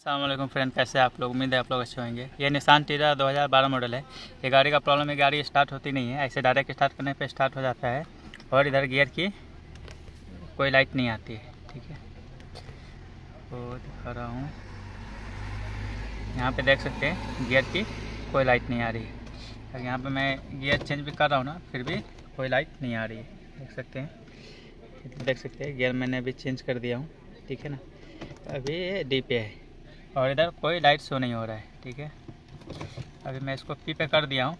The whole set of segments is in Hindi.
अस्सलाम वालेकुम फ्रेंड, कैसे आप लोग? उम्मीद है आप लोग अच्छे होंगे। ये निसान टीरा 2012 मॉडल है। ये गाड़ी का प्रॉब्लम है, गाड़ी स्टार्ट होती नहीं है। ऐसे डायरेक्ट स्टार्ट करने पे स्टार्ट हो जाता है और इधर गियर की कोई लाइट नहीं आती है। ठीक है, तो दिखा रहा हूँ, यहाँ पे देख सकते हैं गियर की कोई लाइट नहीं आ रही है। यहाँ पे मैं गियर चेंज भी कर रहा हूँ ना, फिर भी कोई लाइट नहीं आ रही है। देख सकते हैं गियर मैंने अभी चेंज कर दिया हूँ। ठीक है ना, अभी ये डी पे है और इधर कोई लाइट शो नहीं हो रहा है। ठीक है, अभी मैं इसको पी पे कर दिया हूँ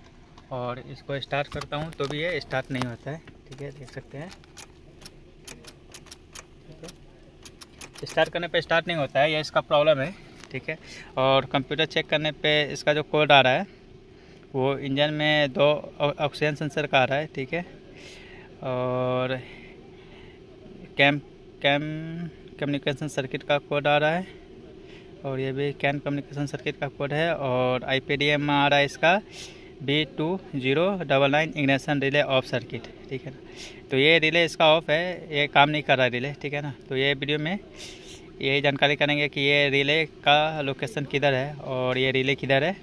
और इसको स्टार्ट करता हूँ तो भी ये स्टार्ट नहीं होता है। ठीक है, देख सकते हैं। ठीक है, स्टार्ट करने पे स्टार्ट नहीं होता है, ये इसका प्रॉब्लम है। ठीक है, और कंप्यूटर चेक करने पे इसका जो कोड आ रहा है वो इंजन में 2 ऑक्सीजन सेंसर का आ रहा है। ठीक है, और कम्युनिकेशन सर्किट का कोड आ रहा है और ये भी कैन कम्युनिकेशन सर्किट का कोड है। और IPDM में आ रहा है इसका B2099 ignition relay of circuit. ठीक है ना, तो ये रिले इसका ऑफ है, ये काम नहीं कर रहा है रिले। ठीक है ना, तो ये वीडियो में यही जानकारी करेंगे कि ये रिले का लोकेशन किधर है और ये रिले किधर है,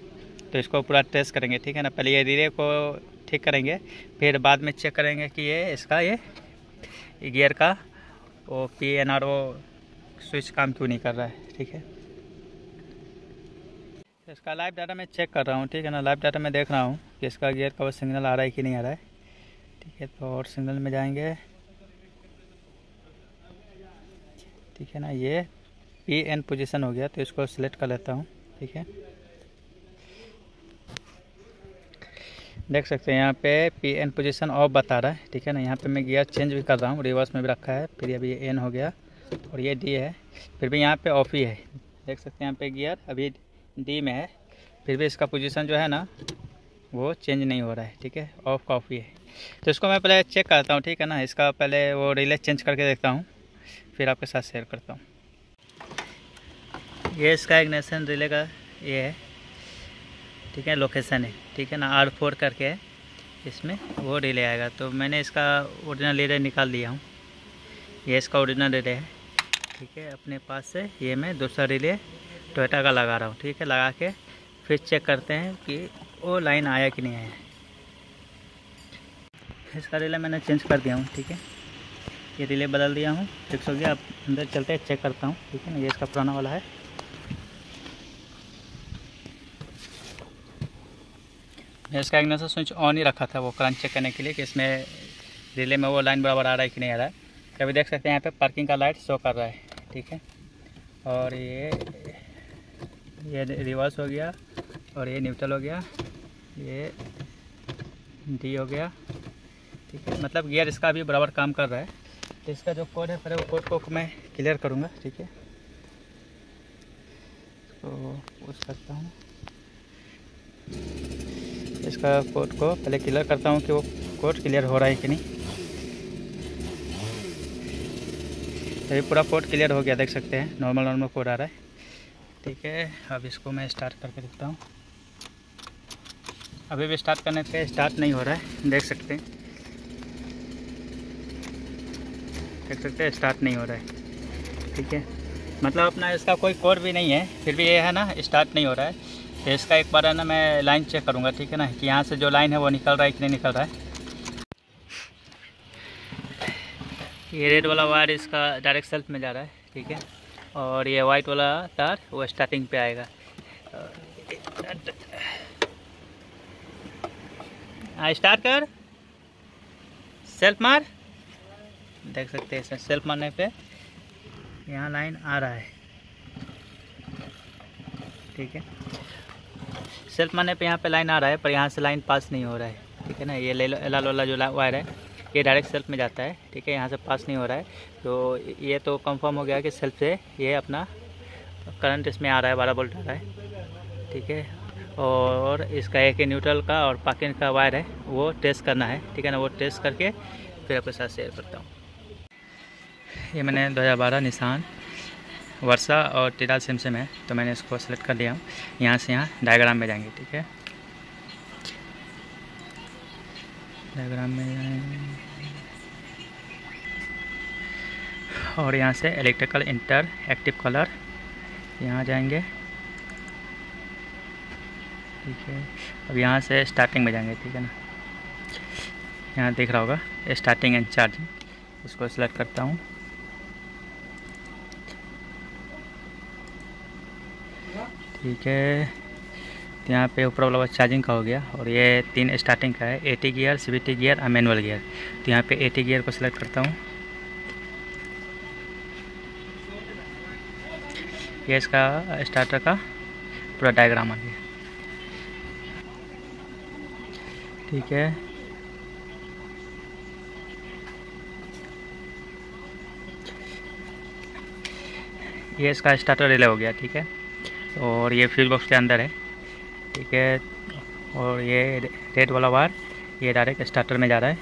तो इसको पूरा टेस्ट करेंगे। ठीक है ना, पहले ये रिले को ठीक करेंगे, फिर बाद में चेक करेंगे कि ये इसका ये गियर का वो PNRO स्विच काम क्यों नहीं कर रहा है। ठीक है, इसका लाइव डाटा मैं चेक कर रहा हूँ। ठीक है ना, लाइव डाटा में देख रहा हूँ कि इसका गियर का वो सिग्नल आ रहा है कि नहीं आ रहा है। ठीक है, तो और सिग्नल में जाएंगे। ठीक है ना, ये PN पोजीशन हो गया, तो इसको सिलेक्ट कर लेता हूँ। ठीक है, देख सकते हैं यहाँ पे PN पोजीशन ऑफ बता रहा है। ठीक है ना, यहाँ पे मैं गियर चेंज भी कर रहा हूँ, रिवर्स में भी रखा है, फिर अभी ये N हो गया और ये D है, फिर भी यहाँ पे ऑफ ही है। देख सकते हैं यहाँ पे गियर अभी D में है, फिर भी इसका पोजीशन जो है ना वो चेंज नहीं हो रहा है। ठीक है, ऑफ का ऑफ ही है, तो इसको मैं पहले चेक करता हूँ। ठीक है ना, इसका पहले वो रिले चेंज करके देखता हूँ, फिर आपके साथ शेयर करता हूँ। ये इसका इग्निशन रिले का ये है। ठीक है, लोकेशन है। ठीक है ना, R4 करके है, इसमें वो रिले आएगा। तो मैंने इसका ओरिजिनल रिले निकाल दिया हूँ, ये इसका ओरिजिनल रिले है। ठीक है, अपने पास से ये मैं दूसरा रिले टोयोटा का लगा रहा हूँ। ठीक है, लगा के फिर चेक करते हैं कि वो लाइन आया कि नहीं आया। इसका रिले मैंने चेंज कर दिया हूँ। ठीक है, ये रिले बदल दिया हूँ, फिक्स हो गया। अब अंदर चलते हैं, चेक करता हूँ। ठीक है ना, ये इसका पुराना वाला है। मैं इसका इग्निशन स्विच ऑन ही रखा था वो करंट चेक करने के लिए कि इसमें रिले में वो लाइन बराबर आ रहा है कि नहीं आ रहा है। कभी देख सकते हैं यहाँ पे पार्किंग का लाइट शो कर रहा है। ठीक है, और ये रिवर्स हो गया और ये न्यूट्रल हो गया, ये D हो गया। ठीक है, मतलब गियर इसका अभी बराबर काम कर रहा है। तो इसका जो कोड है पहले वो कोड को मैं क्लियर करूँगा। ठीक है, तो पूछ सकता हूँ, इसका कोड को पहले क्लियर करता हूँ कि वो कोड क्लियर हो रहा है कि नहीं। अभी पूरा कोड क्लियर हो गया, देख सकते हैं नॉर्मल कोड आ रहा है। ठीक है, अब इसको मैं स्टार्ट करके देखता हूँ। अभी भी स्टार्ट करने पे स्टार्ट नहीं हो रहा है, देख सकते हैं। स्टार्ट नहीं हो रहा है। ठीक है, मतलब अपना इसका कोई कोड भी नहीं है, फिर भी ये है ना स्टार्ट नहीं हो रहा है। तो इसका एक बार है ना मैं लाइन चेक करूँगा। ठीक है ना, कि यहाँ से जो लाइन है वो निकल रहा है कि नहीं निकल रहा है। ये रेड वाला वायर इसका डायरेक्ट सेल्फ में जा रहा है। ठीक है, और ये वाइट वाला तार वो स्टार्टिंग पे आएगा। स्टार्ट कर, सेल्फ मार। देख सकते हैं इसमें सेल्फ मारने पे यहाँ लाइन आ रहा है। ठीक है, सेल्फ मारने पे यहाँ पे लाइन आ रहा है, पर यहाँ से लाइन पास नहीं हो रहा है। ठीक है ना, ये लाल वाला जो वायर है ये डायरेक्ट सेल्फ में जाता है। ठीक है, यहाँ से पास नहीं हो रहा है, तो ये तो कंफर्म हो गया कि सेल्फ से ये अपना करंट इसमें आ रहा है, 12 वोल्ट आ रहा है। ठीक है, और इसका एक न्यूट्रल का और पार्किंग का वायर है वो टेस्ट करना है। ठीक है ना, वो टेस्ट करके फिर आपके साथ शेयर करता हूँ। ये मैंने 2012 निसान वर्सा और टीरा सिमसिम है, तो मैंने इसको सेलेक्ट कर लिया हूँ। यहाँ से यहाँ डायग्राम में जाएंगे। ठीक है, डायग्राम में जाएंगे और यहाँ से इलेक्ट्रिकल इंटर एक्टिव कलर यहाँ जाएंगे, ठीक है। अब यहाँ से स्टार्टिंग में जाएंगे, ठीक है ना। यहाँ दिख रहा होगा स्टार्टिंग एंड चार्जिंग, इसको सिलेक्ट करता हूँ। ठीक है, तो यहाँ पे ऊपर वाला चार्जिंग का हो गया और ये 3 स्टार्टिंग का है, एटी गियर, सीवीटी गियर और मैनुअल गियर। तो यहाँ पे एटी गियर को सिलेक्ट करता हूँ। ये इसका स्टार्टर का पूरा डायग्राम आ गया, ठीक है। ये इसका स्टार्टर रिले हो गया, ठीक है। और ये फ्यूज बॉक्स के अंदर है, ठीक है। और ये रेड वाला वायर ये डायरेक्ट स्टार्टर में जा रहा है,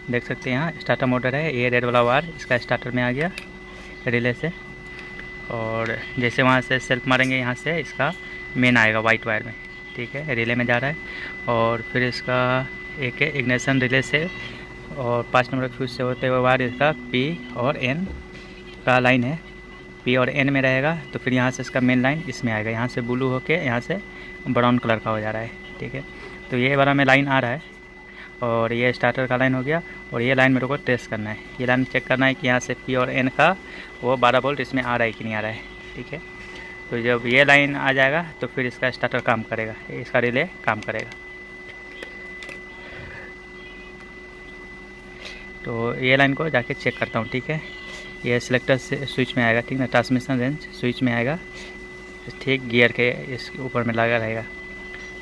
देख सकते हैं। यहाँ स्टार्टर मोटर है, ये रेड वाला वायर इसका स्टार्टर में आ गया रिले से। और जैसे वहाँ से सेल्फ मारेंगे, यहाँ से इसका मेन आएगा वाइट वायर में, ठीक है, रिले में जा रहा है। और फिर इसका एक इग्निशन रिले से और 5 नंबर फ्यूज से होते हुए वायर इसका पी और एन का लाइन है, पी और एन में रहेगा। तो फिर यहाँ से इसका मेन लाइन इसमें आएगा, यहाँ से ब्लू होके यहाँ से ब्राउन कलर का हो जा रहा है, ठीक है। तो ये वाला में लाइन आ रहा है और ये स्टार्टर का लाइन हो गया। और ये लाइन मेरे को टेस्ट करना है, ये लाइन चेक करना है कि यहाँ से पी और एन का वो 12 वोल्ट इसमें आ रहा है कि नहीं आ रहा है, ठीक है। तो जब ये लाइन आ जाएगा तो फिर इसका स्टार्टर काम करेगा, इसका रिले काम करेगा। तो ये लाइन को जाके चेक करता हूँ, ठीक है। ये सिलेक्टर से स्विच में आएगा, ठीक ना, ट्रांसमिशन रेंज स्विच में आएगा, ठीक गियर के इसके ऊपर में लगा रहेगा।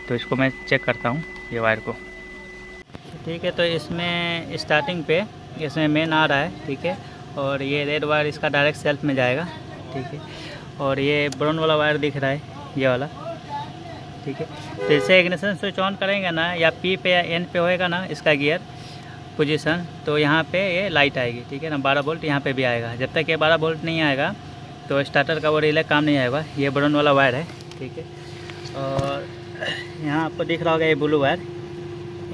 तो इसको मैं चेक करता हूँ ये वायर को, ठीक है। तो इसमें स्टार्टिंग पे इसमें मेन आ रहा है, ठीक है। और ये रेड वायर इसका डायरेक्ट सेल्फ में जाएगा, ठीक है। और ये ब्राउन वाला वायर दिख रहा है ये वाला, ठीक है। तो इसे इग्निशन स्विच ऑन करेंगे ना, या पी पे या एन पे होएगा ना इसका गियर पोजीशन, तो यहाँ पे ये लाइट आएगी, ठीक है ना। 12 वोल्ट यहाँ पे भी आएगा। जब तक ये 12 वोल्ट नहीं आएगा तो स्टार्टर का वो रिले काम नहीं आएगा। ये ब्राउन वाला वायर है, ठीक है। और यहाँ आपको दिख रहा होगा ये ब्लू वायर,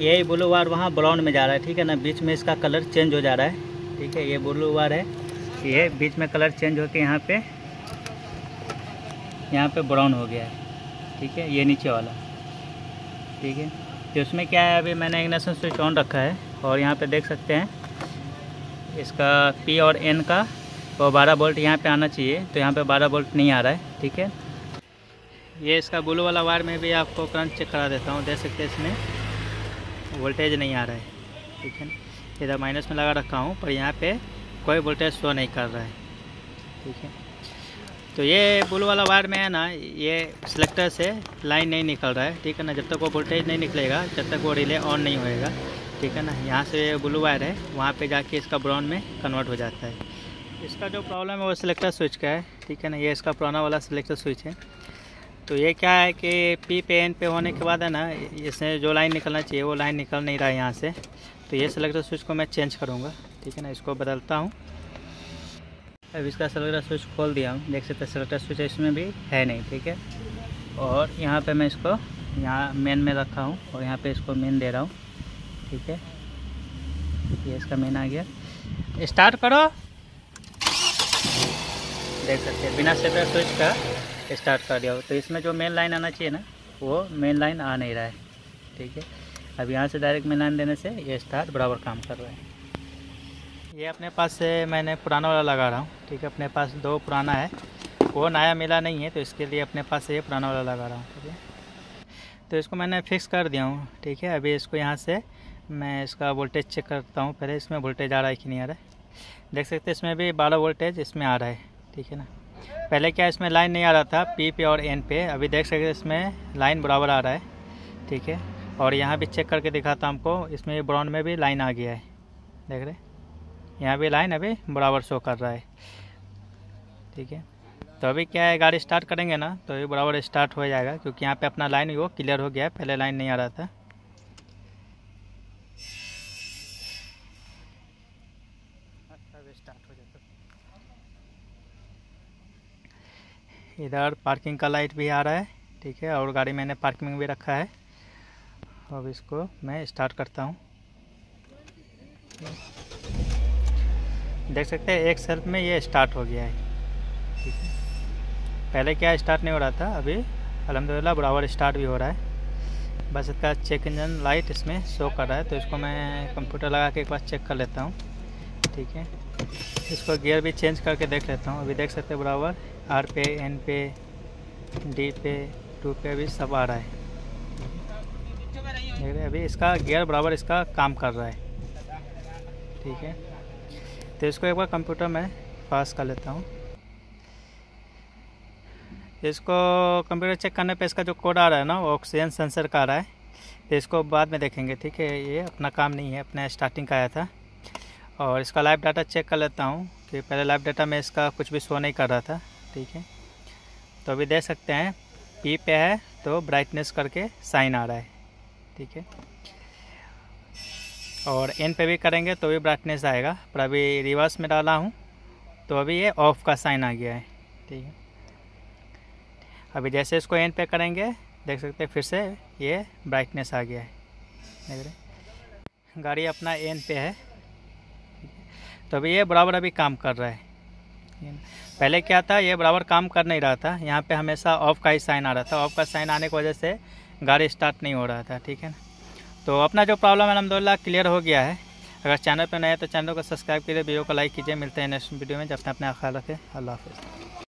ये ब्लू वायर वहाँ ब्राउन में जा रहा है, ठीक है ना। बीच में इसका कलर चेंज हो जा रहा है, ठीक है। ये ब्लू वायर है, ये बीच में कलर चेंज होकर यहाँ पे ब्राउन हो गया है, ठीक है। ये नीचे वाला, ठीक है। तो उसमें क्या है, अभी मैंने इग्निशन स्विच ऑन रखा है और यहाँ पे देख सकते हैं इसका पी और एन का वो 12 वोल्ट यहाँ पे आना चाहिए, तो यहाँ पे 12 वोल्ट नहीं आ रहा है, ठीक है। ये इसका ब्लू वाला वायर में भी आपको करंट चेक करा देता हूँ, देख सकते हैं इसमें वोल्टेज नहीं आ रहा है, ठीक है। इधर माइनस में लगा रखा हूँ पर यहाँ पे कोई वोल्टेज शो नहीं कर रहा है, ठीक है। तो ये ब्लू वाला वायर में है ना, ये सिलेक्टर से लाइन नहीं निकल रहा है, ठीक है ना। जब तक वो वोल्टेज नहीं निकलेगा जब तक वो रिले ऑन नहीं होएगा, ठीक है ना। यहाँ से ब्लू वायर है, वहाँ पे जाके इसका ब्राउन में कन्वर्ट हो जाता है। इसका जो प्रॉब्लम है वो सिलेक्टर स्विच का है, ठीक है ना। ये इसका पुराना वाला सिलेक्टर स्विच है। तो ये क्या है कि पी पे एन पे होने के बाद है ना, इसमें जो लाइन निकलना चाहिए वो लाइन निकल नहीं रहा है यहाँ से। तो ये सिलेक्टर स्विच को मैं चेंज करूँगा, ठीक है ना। इसको बदलता हूँ। अब इसका सिलेक्टर स्विच खोल दिया हूँ, देख सकते हैं सिलेक्टर स्विच इसमें भी है नहीं, ठीक है। और यहाँ पे मैं इसको यहाँ मेन में रखा हूँ और यहाँ पे इसको मेन दे रहा हूँ, ठीक है। ये इसका मेन आ गया, स्टार्ट करो, देख सकते हैं बिना सिलेक्टर स्विच का स्टार्ट कर दिया हो। तो इसमें जो मेन लाइन आना चाहिए ना वो मेन लाइन आ नहीं रहा है, ठीक है। अब यहाँ से डायरेक्ट मेन लाइन देने से ये स्टार्ट बराबर काम कर रहा है। ये अपने पास से मैंने पुराना वाला लगा रहा हूँ, ठीक है। अपने पास 2 पुराना है, वो नया मिला नहीं है, तो इसके लिए अपने पास से ये पुराना वाला लगा रहा हूँ, ठीक है। तो इसको मैंने फिक्स कर दिया हूँ, ठीक है। अभी इसको यहाँ से मैं इसका वोल्टेज चेक करता हूँ पहले, इसमें वोल्टेज आ रहा है कि नहीं आ रहा है। देख सकते हैं इसमें भी 12 वोल्टेज इसमें आ रहा है, ठीक है ना। पहले क्या इसमें लाइन नहीं आ रहा था पी पे और एन पे, अभी देख सकते हैं इसमें लाइन बराबर आ रहा है, ठीक है। और यहाँ भी चेक करके दिखाता हूँ आपको, इसमें ब्राउन में भी लाइन आ गया है, देख रहे यहाँ भी लाइन अभी बराबर शो कर रहा है, ठीक है। तो अभी क्या है, गाड़ी स्टार्ट करेंगे ना तो ये बराबर स्टार्ट हो जाएगा, क्योंकि यहाँ पे अपना लाइन वो क्लियर हो गया है, पहले लाइन नहीं आ रहा था। स्टार्ट हो जाता, इधर पार्किंग का लाइट भी आ रहा है, ठीक है। और गाड़ी मैंने पार्किंग में भी रखा है। अब इसको मैं स्टार्ट करता हूँ। देख सकते हैं एक सेल्फ में ये स्टार्ट हो गया है। ठीक है, पहले क्या स्टार्ट नहीं हो रहा था, अभी अल्हम्दुलिल्लाह बराबर स्टार्ट भी हो रहा है। बस इसका चेक इंजन लाइट इसमें शो कर रहा है, तो इसको मैं कंप्यूटर लगा के एक बार चेक कर लेता हूँ। ठीक है, इसको गियर भी चेंज करके देख लेता हूँ। अभी देख सकते हैं बराबर आर पे, एन पे, डी पे, 2 पे अभी सब आ रहा है। देख रहे अभी इसका गियर बराबर इसका काम कर रहा है। ठीक है, तो इसको एक बार कंप्यूटर में पास कर लेता हूँ। इसको कंप्यूटर चेक करने पे इसका जो कोड आ रहा है ना, वो ऑक्सीजन सेंसर का आ रहा है, तो इसको बाद में देखेंगे। ठीक है, ये अपना काम नहीं है, अपना स्टार्टिंग का आया था। और इसका लाइव डाटा चेक कर लेता हूँ कि पहले लाइव डाटा में इसका कुछ भी शो नहीं कर रहा था। ठीक है, तो अभी देख सकते हैं पी पे है तो ब्राइटनेस करके साइन आ रहा है। ठीक है, और एन पे भी करेंगे तो भी ब्राइटनेस आएगा, पर अभी रिवर्स में डाला हूँ तो अभी ये ऑफ का साइन आ गया है। ठीक है, अभी जैसे इसको एन पे करेंगे देख सकते हैं फिर से ये ब्राइटनेस आ गया है। देख रहे गाड़ी अपना एन पे है, तो अभी ये बराबर अभी काम कर रहा है। पहले क्या था, ये बराबर काम कर नहीं रहा था, यहाँ पे हमेशा ऑफ का ही साइन आ रहा था। ऑफ का साइन आने की वजह से गाड़ी स्टार्ट नहीं हो रहा था। ठीक है ना, तो अपना जो प्रॉब्लम है अल्हम्दुलिल्लाह क्लियर हो गया है। अगर चैनल पर नए हैं तो चैनल को सब्सक्राइब कीजिए, वीडियो को लाइक कीजिए। मिलते हैं नेक्स्ट वीडियो में, जब तक अपना ख्याल रखें। अल्लाह हाफ़िज़।